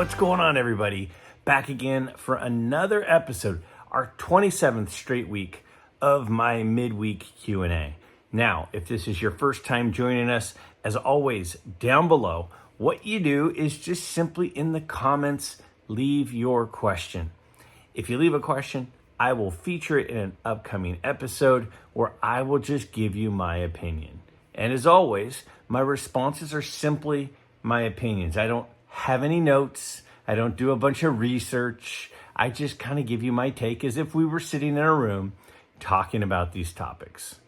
What's going on, everybody? Back again for another episode, our 27th straight week of my midweek Q&A. Now, if this is your first time joining us, as always, down below, what you do is just simply in the comments, leave your question. If you leave a question, I will feature it in an upcoming episode where I will just give you my opinion. And as always, my responses are simply my opinions. I don't have any notes. I don't do a bunch of research. I just kind of give you my take as if we were sitting in a room talking about these topics.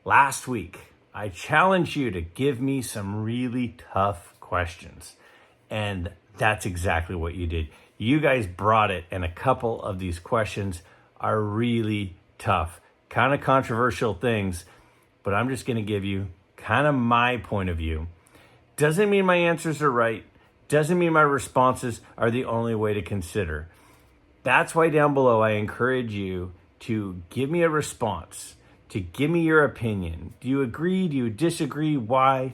Last week, I challenged you to give me some really tough questions. And that's exactly what you did. You guys brought it, and a couple of these questions are really tough, kind of controversial things, but I'm just going to give you kind of my point of view. Doesn't mean my answers are right. Doesn't mean my responses are the only way to consider. That's why down below I encourage you to give me a response, to give me your opinion. Do you agree? Do you disagree? Why?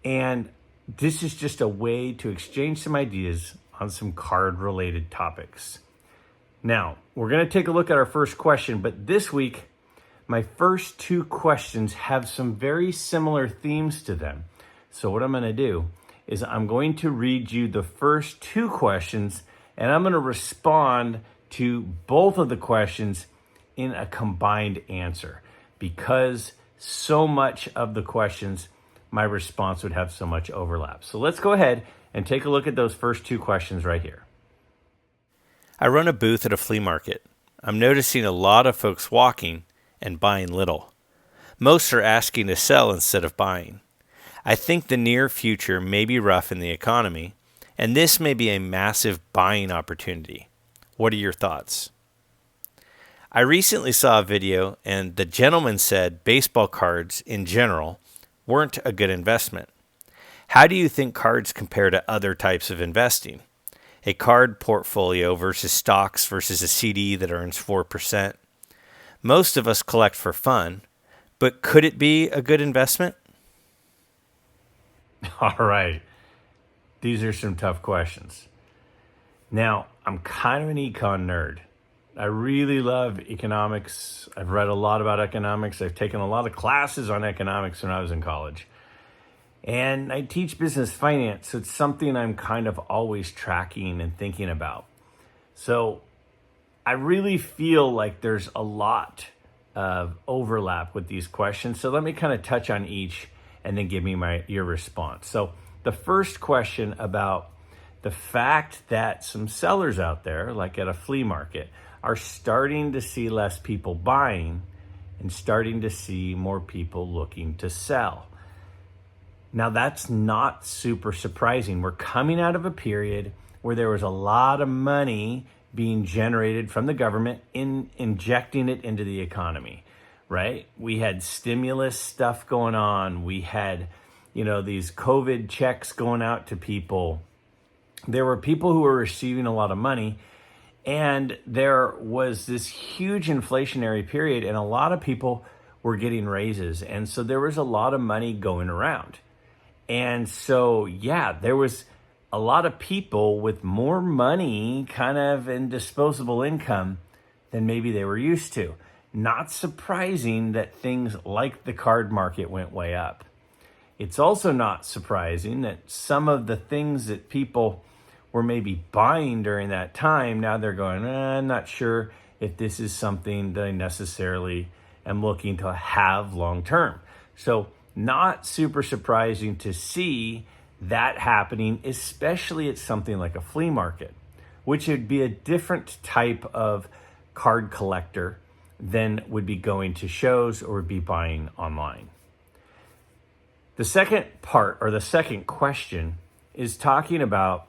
And this is just a way to exchange some ideas on some card-related topics. Now, we're going to take a look at our first question, but this week, my first two questions have some very similar themes to them. So what I'm going to do is I'm going to read you the first two questions, and I'm going to respond to both of the questions in a combined answer, because so much of the questions, my response would have so much overlap. So let's go ahead and take a look at those first two questions right here. I run a booth at a flea market. I'm noticing a lot of folks walking and buying little. Most are asking to sell instead of buying. I think the near future may be rough in the economy, and this may be a massive buying opportunity. What are your thoughts? I recently saw a video, and the gentleman said baseball cards in general weren't a good investment. How do you think cards compare to other types of investing? A card portfolio versus stocks versus a CD that earns 4%. Most of us collect for fun, but could it be a good investment? All right. These are some tough questions. Now, I'm kind of an econ nerd. I really love economics. I've read a lot about economics. I've taken a lot of classes on economics when I was in college. And I teach business finance, so it's something I'm kind of always tracking and thinking about. So I really feel like there's a lot of overlap with these questions. So let me kind of touch on each and then give me your response. So the first question about the fact that some sellers out there, like at a flea market, are starting to see less people buying and starting to see more people looking to sell. Now, that's not super surprising. We're coming out of a period where there was a lot of money being generated from the government in injecting it into the economy, right? We had stimulus stuff going on. We had, these COVID checks going out to people. There were people who were receiving a lot of money, and there was this huge inflationary period, and a lot of people were getting raises. And so there was a lot of money going around. And so, there was a lot of people with more money kind of in disposable income than maybe they were used to. Not surprising that things like the card market went way up. It's also not surprising that some of the things that people were maybe buying during that time, now they're going, I'm not sure if this is something that I necessarily am looking to have long term. So not super surprising to see that happening, especially at something like a flea market, which would be a different type of card collector than would be going to shows or would be buying online. The second part, or the second question, is talking about,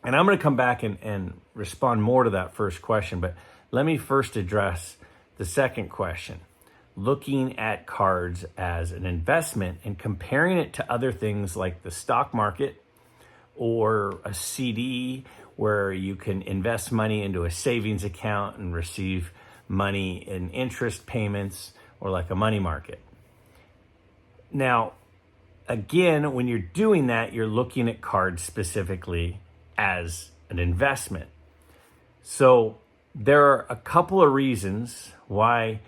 and I'm going to come back and respond more to that first question, but let me first address the second question. Looking at cards as an investment and comparing it to other things like the stock market or a CD where you can invest money into a savings account and receive money in interest payments, or like a money market. Now, again, when you're doing that, you're looking at cards specifically as an investment. So there are a couple of reasons why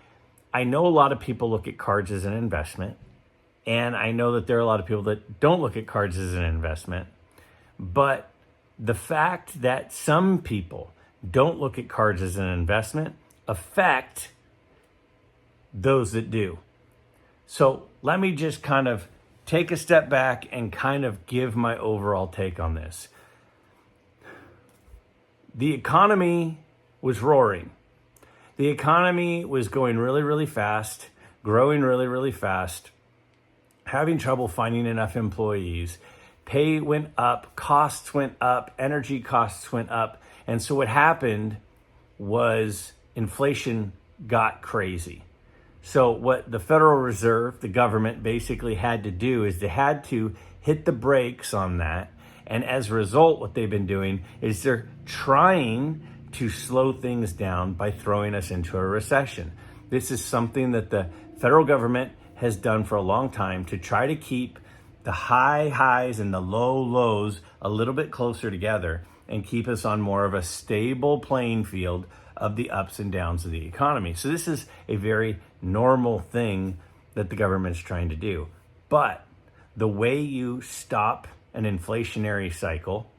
I know a lot of people look at cards as an investment, and I know that there are a lot of people that don't look at cards as an investment. But the fact that some people don't look at cards as an investment affect those that do. So let me just kind of take a step back and kind of give my overall take on this. The economy was roaring. The economy was going really, really fast, growing really, really fast, having trouble finding enough employees. Pay went up, costs went up, energy costs went up. And so what happened was inflation got crazy. So what the Federal Reserve, the government, basically had to do is they had to hit the brakes on that. And as a result, what they've been doing is they're trying to slow things down by throwing us into a recession. This is something that the federal government has done for a long time to try to keep the high highs and the low lows a little bit closer together and keep us on more of a stable playing field of the ups and downs of the economy. So this is a very normal thing that the government's trying to do. But the way you stop an inflationary cycle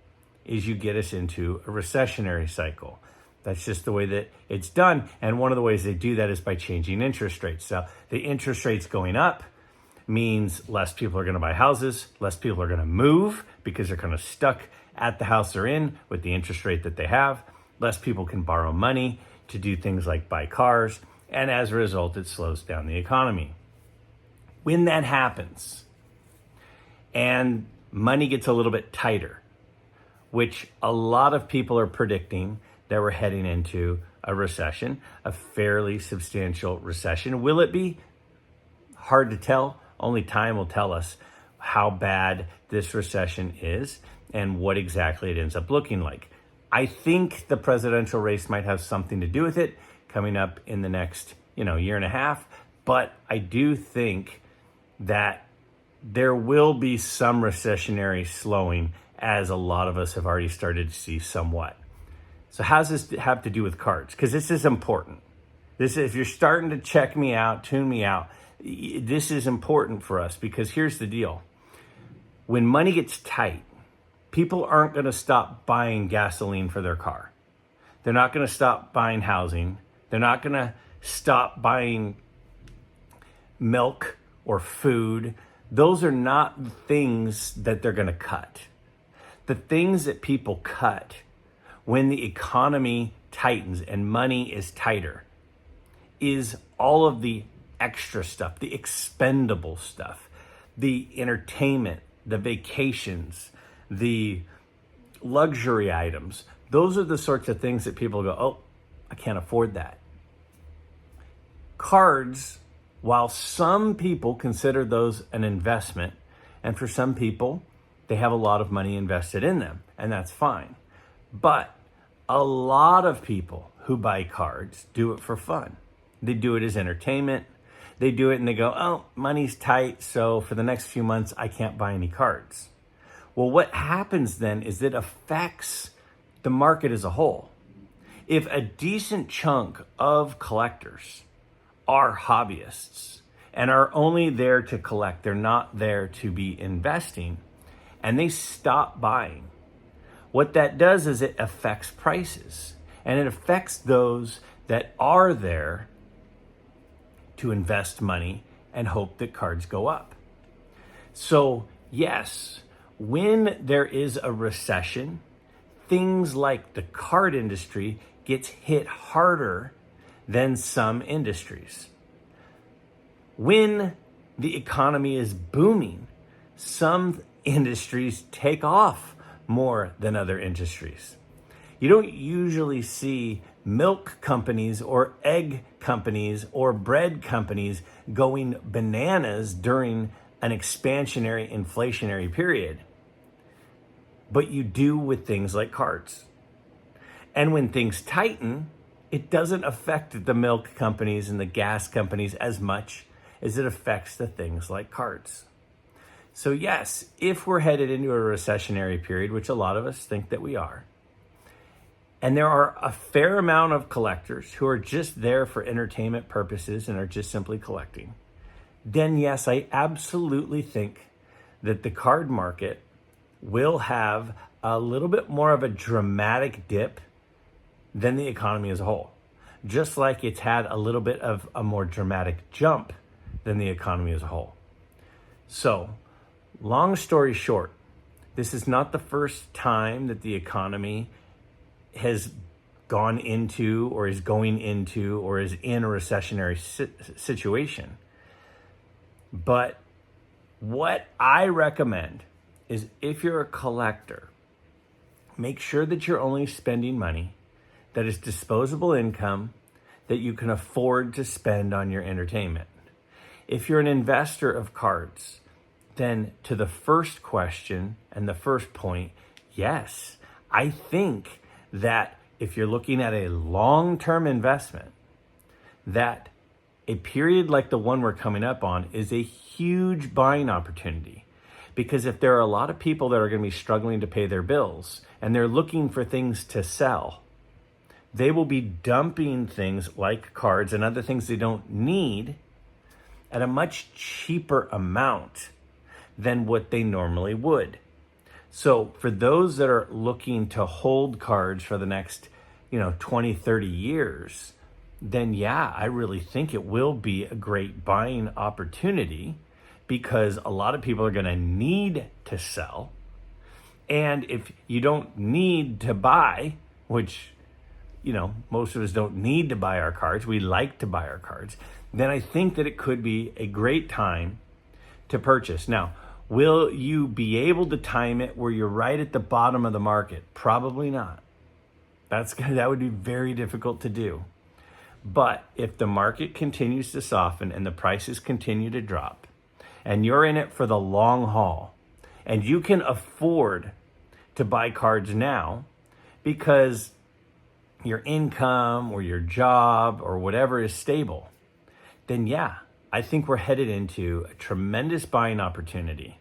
is you get us into a recessionary cycle. That's just the way that it's done. And one of the ways they do that is by changing interest rates. So the interest rates going up means less people are going to buy houses, less people are going to move because they're kind of stuck at the house they're in with the interest rate that they have. Less people can borrow money to do things like buy cars. And as a result, it slows down the economy. When that happens and money gets a little bit tighter, which a lot of people are predicting that we're heading into a recession, a fairly substantial recession. Will it be? Hard to tell. Only time will tell us how bad this recession is and what exactly it ends up looking like. I think the presidential race might have something to do with it coming up in the next, year and a half. But I do think that there will be some recessionary slowing, as a lot of us have already started to see somewhat. So how does this have to do with cards? Because this is important. If you're starting to check me out, tune me out, this is important for us because here's the deal. When money gets tight, people aren't going to stop buying gasoline for their car. They're not going to stop buying housing. They're not going to stop buying milk or food. Those are not things that they're going to cut. The things that people cut when the economy tightens and money is tighter is all of the extra stuff, the expendable stuff, the entertainment, the vacations, the luxury items. Those are the sorts of things that people go, oh, I can't afford that. Cards, while some people consider those an investment, and for some people, they have a lot of money invested in them, and that's fine. But a lot of people who buy cards do it for fun. They do it as entertainment. They do it and they go, oh, money's tight, so for the next few months, I can't buy any cards. Well, what happens then is it affects the market as a whole. If a decent chunk of collectors are hobbyists and are only there to collect, they're not there to be investing, and they stop buying, what that does is it affects prices, and it affects those that are there to invest money and hope that cards go up. So yes, when there is a recession, things like the card industry gets hit harder than some industries. When the economy is booming, some industries take off more than other industries. You don't usually see milk companies or egg companies or bread companies going bananas during an expansionary, inflationary period. But you do with things like cards. And when things tighten, it doesn't affect the milk companies and the gas companies as much as it affects the things like cards. So yes, if we're headed into a recessionary period, which a lot of us think that we are, and there are a fair amount of collectors who are just there for entertainment purposes and are just simply collecting, then yes, I absolutely think that the card market will have a little bit more of a dramatic dip than the economy as a whole. Just like it's had a little bit of a more dramatic jump than the economy as a whole. So, long story short, this is not the first time that the economy has gone into or is going into or is in a recessionary situation. But what I recommend is if you're a collector, make sure that you're only spending money that is disposable income that you can afford to spend on your entertainment. If you're an investor of cards, then to the first question and the first point, yes, I think that if you're looking at a long-term investment, that a period like the one we're coming up on is a huge buying opportunity. Because if there are a lot of people that are going to be struggling to pay their bills and they're looking for things to sell, they will be dumping things like cards and other things they don't need at a much cheaper amount than what they normally would. So for those that are looking to hold cards for the next, 20, 30 years, then yeah, I really think it will be a great buying opportunity because a lot of people are going to need to sell. And if you don't need to buy, which, most of us don't need to buy our cards, we like to buy our cards, then I think that it could be a great time to purchase. Now, will you be able to time it where you're right at the bottom of the market? Probably not. That would be very difficult to do. But if the market continues to soften and the prices continue to drop, and you're in it for the long haul, and you can afford to buy cards now because your income or your job or whatever is stable, then yeah, I think we're headed into a tremendous buying opportunity.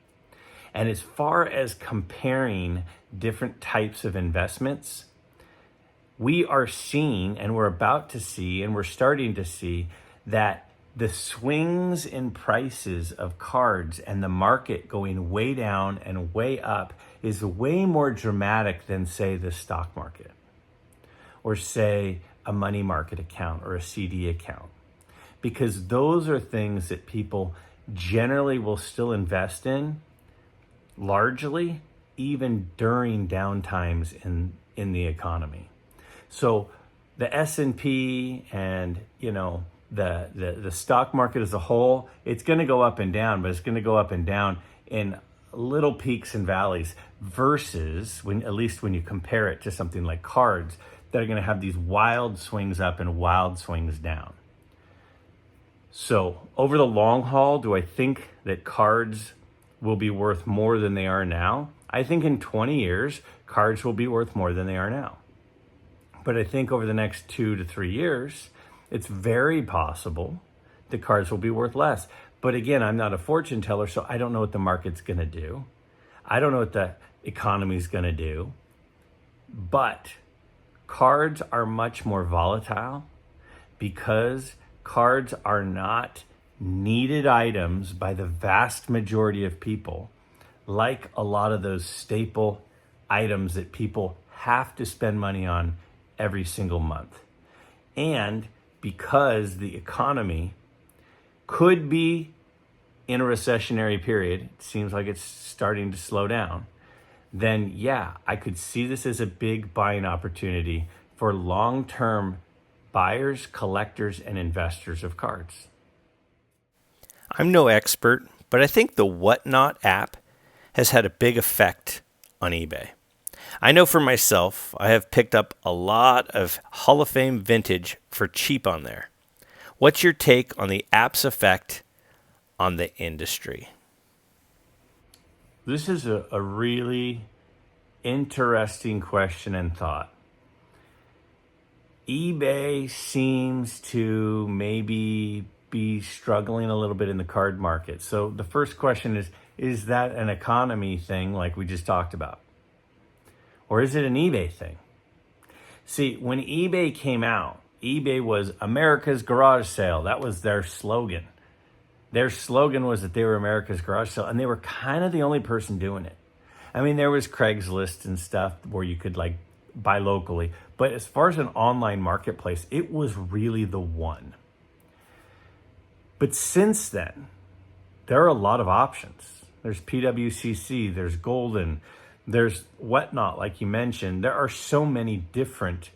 And as far as comparing different types of investments, we are seeing and we're about to see and we're starting to see that the swings in prices of cards and the market going way down and way up is way more dramatic than, say, the stock market or, say, a money market account or a CD account. Because those are things that people generally will still invest in largely even during downtimes in the economy. So the S&P and, the stock market as a whole, it's going to go up and down, but it's going to go up and down in little peaks and valleys versus at least when you compare it to something like cards that are going to have these wild swings up and wild swings down. So over the long haul, do I think that cards will be worth more than they are now? I think in 20 years, cards will be worth more than they are now. But I think over the next 2 to 3 years, it's very possible that cards will be worth less. But again, I'm not a fortune teller, so I don't know what the market's going to do. I don't know what the economy's going to do. But cards are much more volatile because cards are not needed items by the vast majority of people, like a lot of those staple items that people have to spend money on every single month. And because the economy could be in a recessionary period, it seems like it's starting to slow down, then yeah, I could see this as a big buying opportunity for long-term buyers, collectors, and investors of cards. I'm no expert, but I think the Whatnot app has had a big effect on eBay. I know for myself, I have picked up a lot of Hall of Fame vintage for cheap on there. What's your take on the app's effect on the industry? This is a really interesting question and thought. eBay seems to maybe be struggling a little bit in the card market. So the first question is is that an economy thing like we just talked about? Or is it an eBay thing? See, when eBay came out, eBay was America's garage sale. That was their slogan. Their slogan was that they were America's garage sale, and they were kind of the only person doing it. I mean, there was Craigslist and stuff where you could like buy locally, but as far as an online marketplace, it was really the one. But since then, there are a lot of options. There's PWCC, there's Golden, there's Whatnot, like you mentioned. There are so many different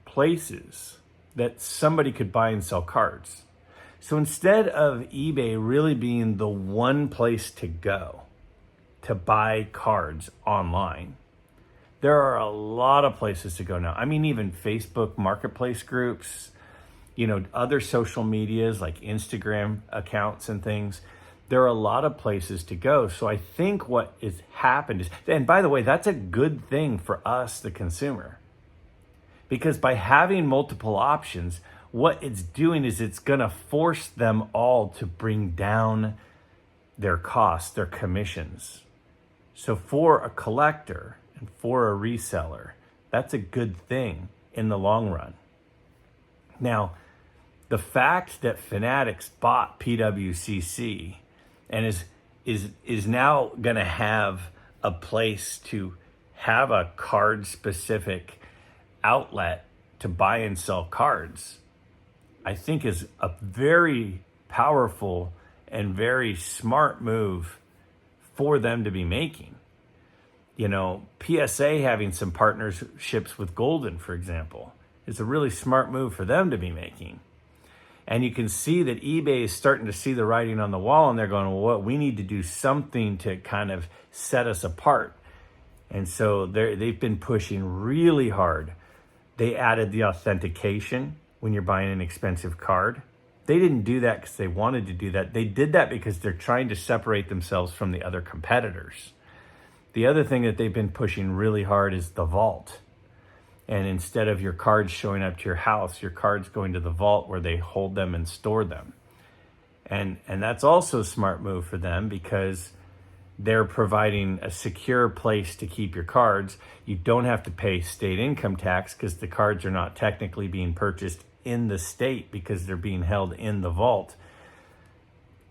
places that somebody could buy and sell cards. So instead of eBay really being the one place to go to buy cards online, there are a lot of places to go now. I mean, even Facebook marketplace groups, other social medias like Instagram accounts and things. There are a lot of places to go. So I think what has happened is, and by the way, that's a good thing for us, the consumer, because by having multiple options, what it's doing is it's going to force them all to bring down their costs, their commissions. So for a collector and for a reseller, that's a good thing in the long run. Now, the fact that Fanatics bought PWCC and is now going to have a place to have a card-specific outlet to buy and sell cards, I think is a very powerful and very smart move for them to be making. PSA having some partnerships with Golden, for example, is a really smart move for them to be making. And you can see that eBay is starting to see the writing on the wall, and they're going, well, we need to do something to kind of set us apart. And so they've been pushing really hard. They added the authentication when you're buying an expensive card. They didn't do that because they wanted to do that. They did that because they're trying to separate themselves from the other competitors. The other thing that they've been pushing really hard is the vault. And instead of your cards showing up to your house, your cards going to the vault where they hold them and store them. And that's also a smart move for them because they're providing a secure place to keep your cards. You don't have to pay state income tax because the cards are not technically being purchased in the state because they're being held in the vault.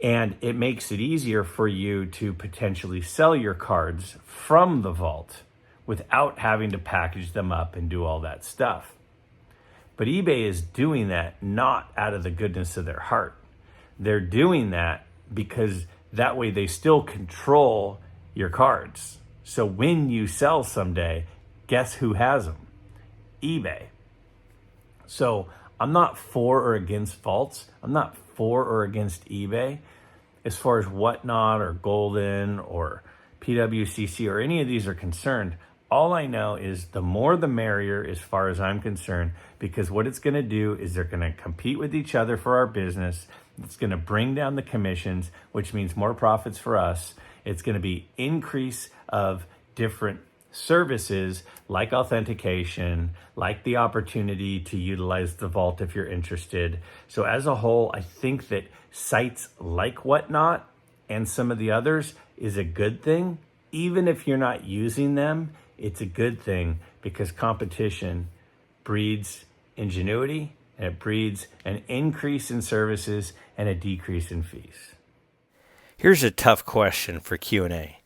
And it makes it easier for you to potentially sell your cards from the vault without having to package them up and do all that stuff. But eBay is doing that not out of the goodness of their heart. They're doing that because that way they still control your cards. So when you sell someday, guess who has them? eBay. So I'm not for or against vaults. I'm not for or against eBay. As far as Whatnot or Golden or PWCC or any of these are concerned, all I know is the more the merrier as far as I'm concerned, because what it's going to do is they're going to compete with each other for our business. It's going to bring down the commissions, which means more profits for us. It's going to be increase of different services like authentication, like the opportunity to utilize the vault if you're interested. So as a whole, I think that sites like Whatnot and some of the others is a good thing. Even if you're not using them, it's a good thing because competition breeds ingenuity and it breeds an increase in services and a decrease in fees. Here's a tough question for Q&A.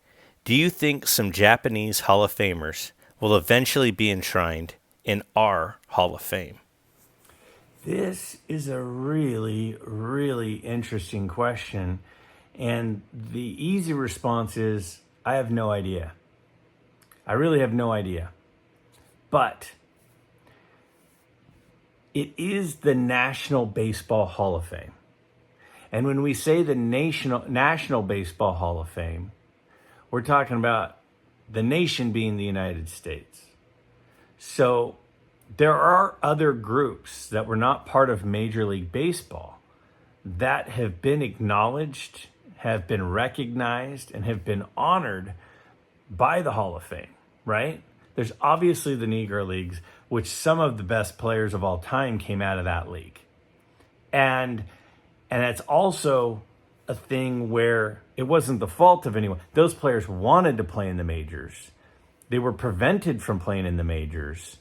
Do you think some Japanese Hall of Famers will eventually be enshrined in our Hall of Fame? This is a really, really interesting question. And the easy response is, I have no idea. I really have no idea. But it is the National Baseball Hall of Fame. And when we say the National Baseball Hall of Fame, we're talking about the nation being the United States. So there are other groups that were not part of Major League Baseball that have been acknowledged, have been recognized, and have been honored by the Hall of Fame, right? There's obviously the Negro Leagues, which some of the best players of all time came out of that league. And that's also a thing where it wasn't the fault of anyone. Those players wanted to play in the majors. They were prevented from playing in the majors,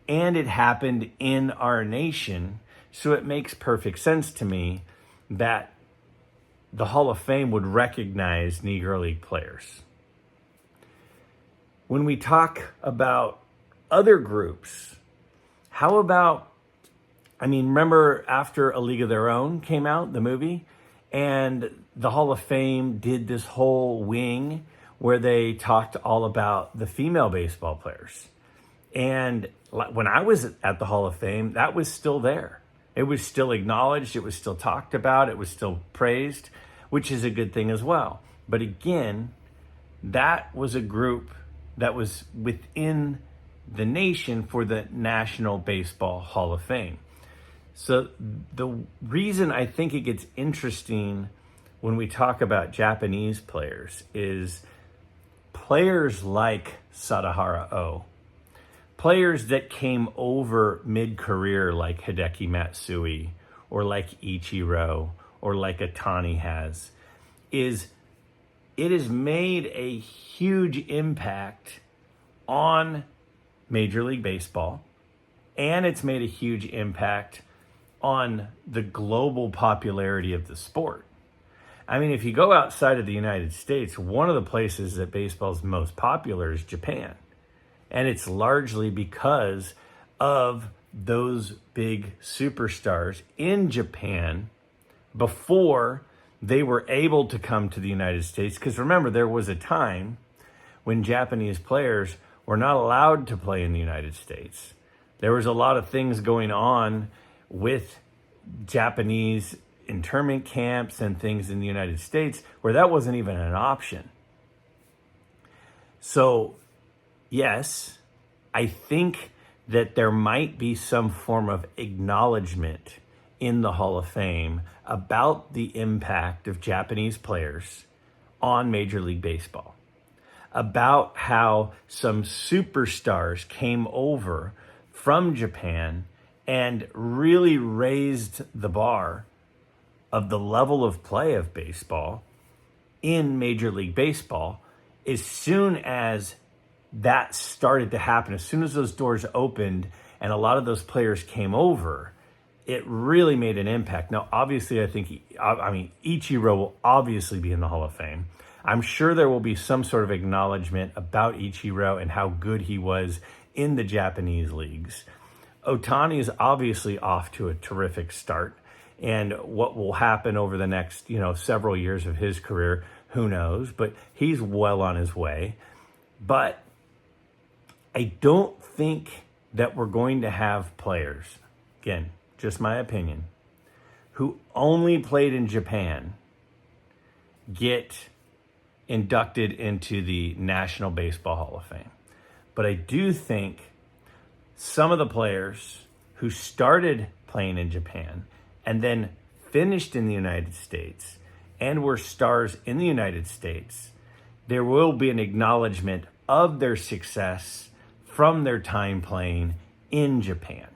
and it happened in our nation. So it makes perfect sense to me that the Hall of Fame would recognize Negro League players. When we talk about other groups, how about, remember after A League of Their Own came out, the movie, and the Hall of Fame did this whole wing where they talked all about the female baseball players. And when I was at the Hall of Fame, that was still there. It was still acknowledged. It was still talked about. It was still praised, which is a good thing as well. But again, that was a group that was within the nation for the National Baseball Hall of Fame. So the reason I think it gets interesting when we talk about Japanese players is players like Sadahara O, players that came over mid-career like Hideki Matsui or like Ichiro or like Otani has, it has made a huge impact on Major League Baseball, and it's made a huge impact on the global popularity of the sport. If you go outside of the United States, one of the places that baseball is most popular is Japan. And it's largely because of those big superstars in Japan before they were able to come to the United States. Because remember, there was a time when Japanese players were not allowed to play in the United States. There was a lot of things going on with Japanese internment camps and things in the United States where that wasn't even an option. So, yes, I think that there might be some form of acknowledgement in the Hall of Fame about the impact of Japanese players on Major League Baseball, about how some superstars came over from Japan and really raised the bar of the level of play of baseball in Major League Baseball. As soon as that started to happen, as soon as those doors opened and a lot of those players came over, it really made an impact. Now, obviously, I think, Ichiro will obviously be in the Hall of Fame. I'm sure there will be some sort of acknowledgement about Ichiro and how good he was in the Japanese leagues. Otani is obviously off to a terrific start. And what will happen over the next, several years of his career, who knows? But he's well on his way. But I don't think that we're going to have players, again, just my opinion, who only played in Japan get inducted into the National Baseball Hall of Fame. But I do think some of the players who started playing in Japan and then finished in the United States and were stars in the United States, there will be an acknowledgement of their success from their time playing in Japan.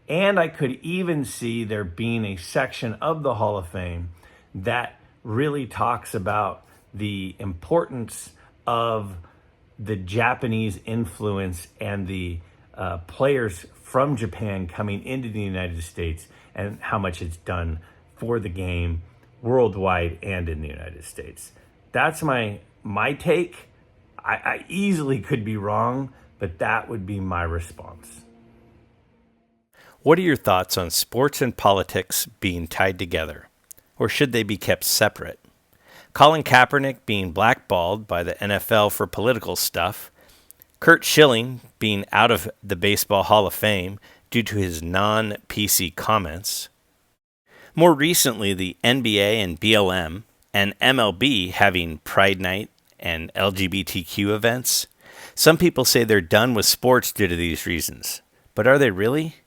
And I could even see there being a section of the Hall of Fame that really talks about the importance of the Japanese influence and the players from Japan coming into the United States and how much it's done for the game worldwide and in the United States. That's my take. I easily could be wrong, but that would be my response. What are your thoughts on sports and politics being tied together? Or should they be kept separate? Colin Kaepernick being blackballed by the NFL for political stuff, Curt Schilling being out of the Baseball Hall of Fame due to his non-PC comments. More recently, the NBA and BLM and MLB having Pride Night and LGBTQ events. Some people say they're done with sports due to these reasons. But are they really?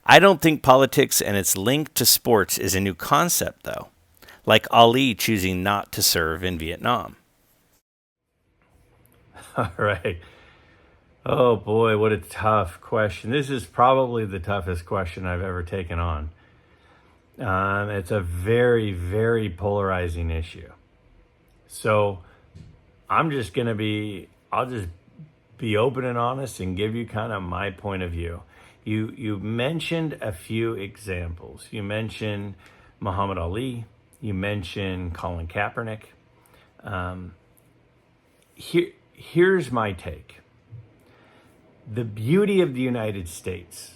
I don't think politics and its link to sports is a new concept, though, like Ali choosing not to serve in Vietnam. All right. Oh boy, what a tough question. This is probably the toughest question I've ever taken on. It's a very, very polarizing issue. So I'll just be open and honest and give you kind of my point of view. You mentioned a few examples. You mentioned Muhammad Ali. You mentioned Colin Kaepernick. Here's my take. The beauty of the United States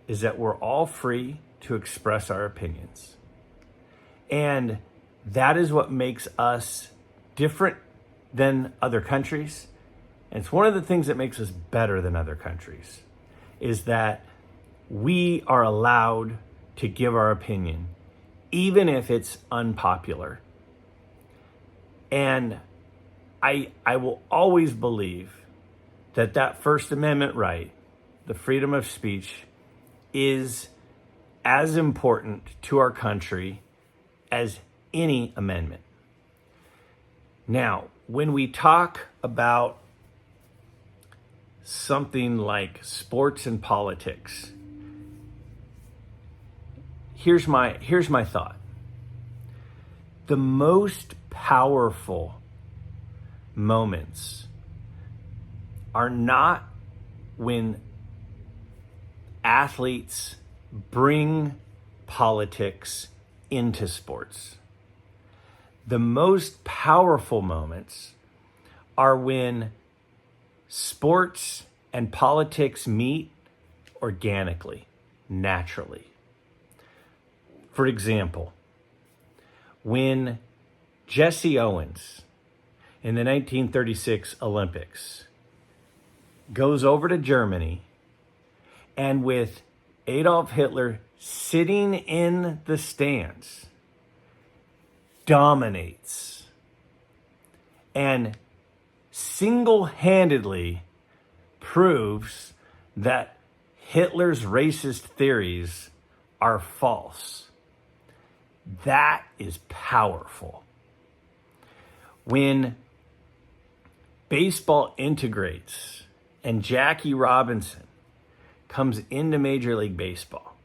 is that we're all free to express our opinions. And that is what makes us different than other countries. And it's one of the things that makes us better than other countries, is that we are allowed to give our opinion, even if it's unpopular. And I will always believe that First Amendment right, the freedom of speech, is as important to our country as any amendment. Now, when we talk about something like sports and politics, here's my thought. The most powerful moments are not when athletes bring politics into sports. The most powerful moments are when sports and politics meet organically, naturally. For example, when Jesse Owens in the 1936 Olympics goes over to Germany, and with Adolf Hitler sitting in the stands, dominates and single-handedly proves that Hitler's racist theories are false. That is powerful. When baseball integrates and Jackie Robinson comes into Major League Baseball,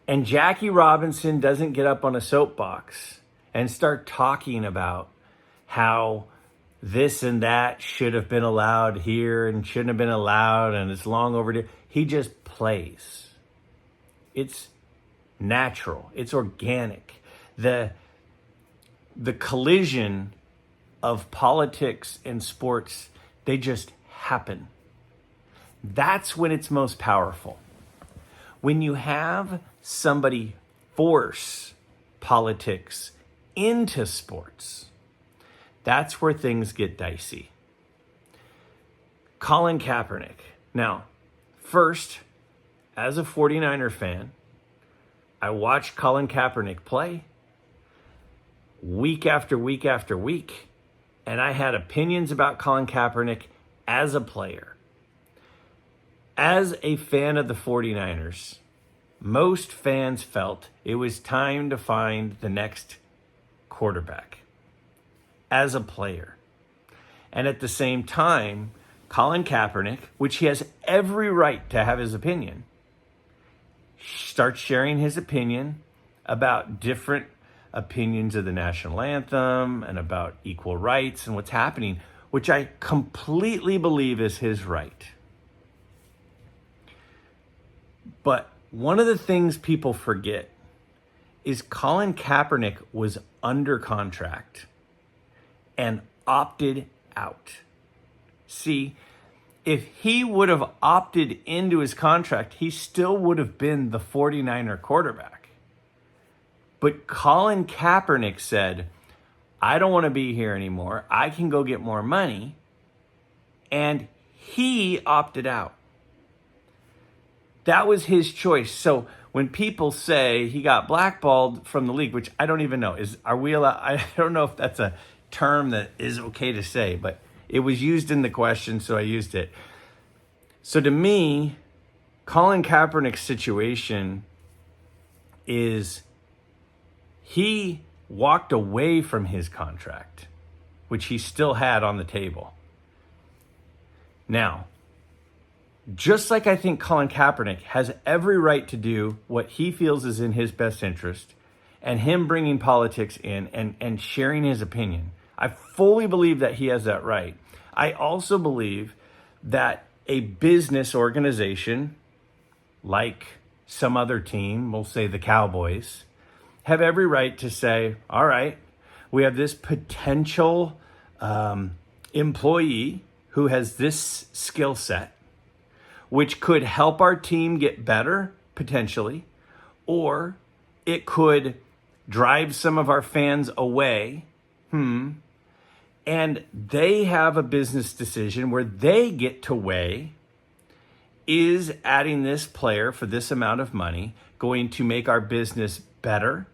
and Jackie Robinson doesn't get up on a soapbox and start talking about how this and that should have been allowed here and shouldn't have been allowed and it's long overdue. He just plays. It's natural. It's organic. The collision of politics and sports, they just happen. That's when it's most powerful. When you have somebody force politics into sports, that's where things get dicey. Colin Kaepernick. Now, first, as a 49er fan, I watched Colin Kaepernick play week after week after week, and I had opinions about Colin Kaepernick as a player. As a fan of the 49ers, most fans felt it was time to find the next quarterback as a player. And at the same time, Colin Kaepernick, which he has every right to have his opinion, starts sharing his opinion about different opinions of the national anthem and about equal rights and what's happening, which I completely believe is his right. But one of the things people forget is Colin Kaepernick was under contract and opted out. See, if he would have opted into his contract, he still would have been the 49er quarterback. But Colin Kaepernick said, I don't want to be here anymore. I can go get more money. And he opted out. That was his choice. So when people say he got blackballed from the league, which I don't even know, are we allowed? I don't know if that's a term that is okay to say, but it was used in the question, so I used it. So to me, Colin Kaepernick's situation is he walked away from his contract, which he still had on the table. Now, Just like I think Colin Kaepernick has every right to do what he feels is in his best interest, and him bringing politics in and sharing his opinion. I fully believe that he has that right. I also believe that a business organization like some other team, we'll say the Cowboys, have every right to say, all right, we have this potential employee who has this skill set, which could help our team get better, potentially, or it could drive some of our fans away. And they have a business decision where they get to weigh, is adding this player for this amount of money going to make our business better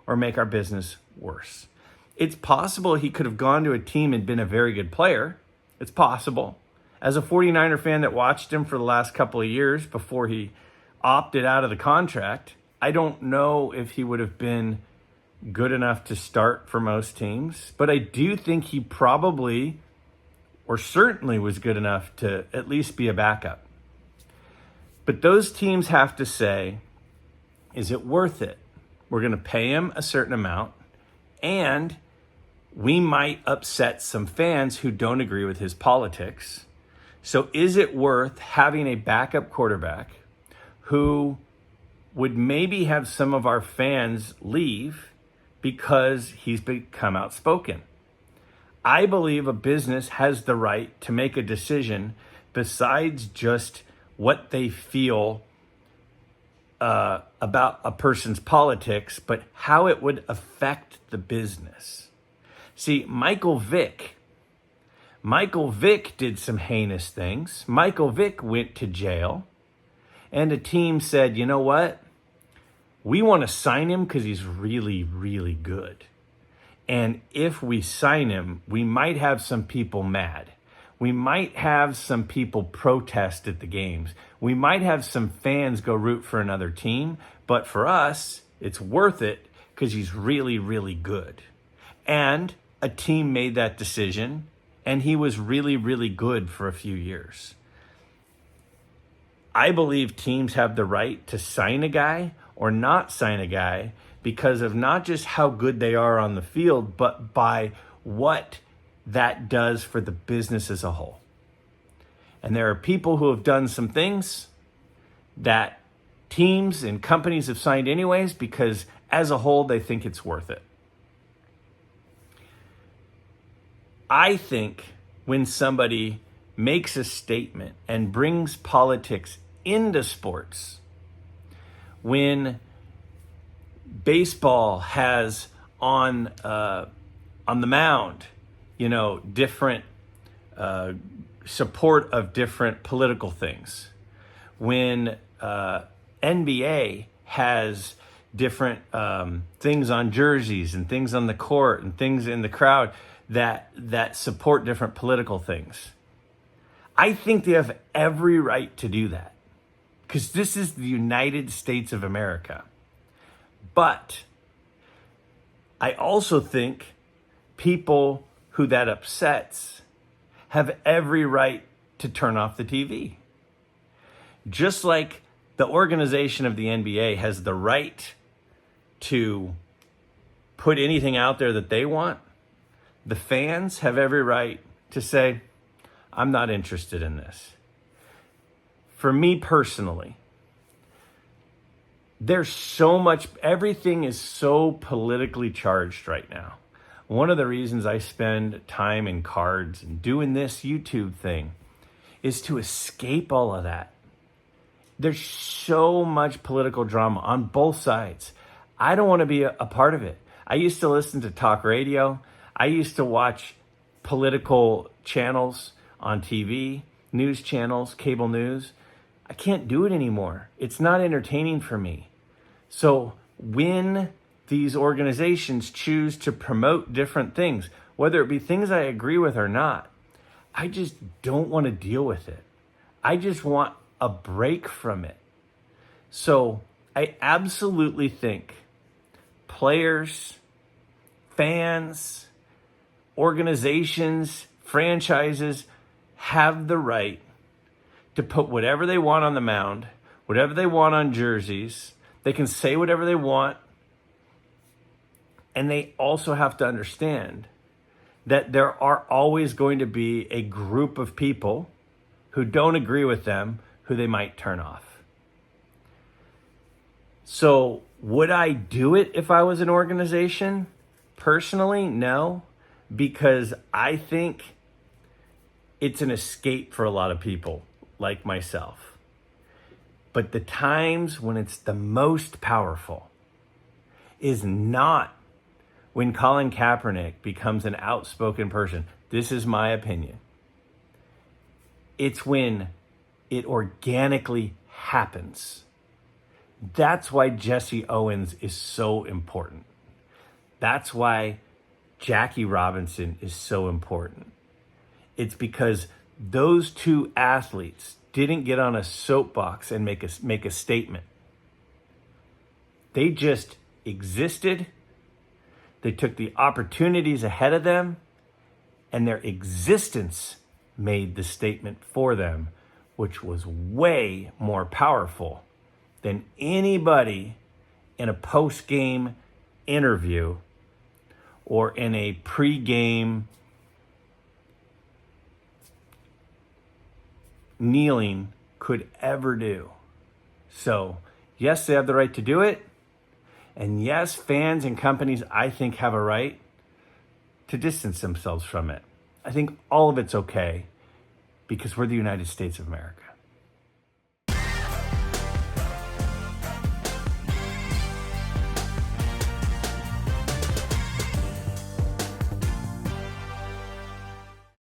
or make our business worse? It's possible he could have gone to a team and been a very good player. It's possible. As a 49er fan that watched him for the last couple of years before he opted out of the contract, I don't know if he would have been good enough to start for most teams, but I do think he probably or certainly was good enough to at least be a backup. But those teams have to say, is it worth it? We're going to pay him a certain amount, and we might upset some fans who don't agree with his politics. So is it worth having a backup quarterback who would maybe have some of our fans leave because he's become outspoken? I believe a business has the right to make a decision besides just what they feel about a person's politics, but how it would affect the business. See, Michael Vick did some heinous things. Michael Vick went to jail, and a team said, you know what? We want to sign him because he's really, really good. And if we sign him, we might have some people mad. We might have some people protest at the games. We might have some fans go root for another team. But for us, it's worth it because he's really, really good. And a team made that decision, and he was really, really good for a few years. I believe teams have the right to sign a guy or not sign a guy because of not just how good they are on the field, but by what that does for the business as a whole. And there are people who have done some things that teams and companies have signed anyways because as a whole, they think it's worth it. I think when somebody makes a statement and brings politics into sports, when baseball has on the mound, different support of different political things, when NBA has different things on jerseys and things on the court and things in the crowd that support different political things. I think they have every right to do that because this is the United States of America. But I also think people who that upsets have every right to turn off the TV. Just like the organization of the NBA has the right to put anything out there that they want, the fans have every right to say, I'm not interested in this. For me personally, there's so much, everything is so politically charged right now. One of the reasons I spend time in cards and doing this YouTube thing is to escape all of that. There's so much political drama on both sides. I don't want to be a part of it. I used to listen to talk radio. I used to watch political channels on TV, news channels, cable news. I can't do it anymore. It's not entertaining for me. So when these organizations choose to promote different things, whether it be things I agree with or not, I just don't want to deal with it. I just want a break from it. So I absolutely think players, fans, organizations, franchises have the right to put whatever they want on the mound, whatever they want on jerseys. They can say whatever they want. And they also have to understand that there are always going to be a group of people who don't agree with them, who they might turn off. So would I do it if I was an organization? Personally, no, because I think it's an escape for a lot of people like myself. But the times when it's the most powerful is not when Colin Kaepernick becomes an outspoken person. This is my opinion. It's when it organically happens. That's why Jesse Owens is so important. That's why Jackie Robinson is so important. It's because those two athletes didn't get on a soapbox and make a statement. They just existed. They took the opportunities ahead of them, and their existence made the statement for them, which was way more powerful than anybody in a post-game interview or in a pre-game kneeling could ever do. So, yes, they have the right to do it. And yes, fans and companies, I think, have a right to distance themselves from it. I think all of it's okay because we're the United States of America.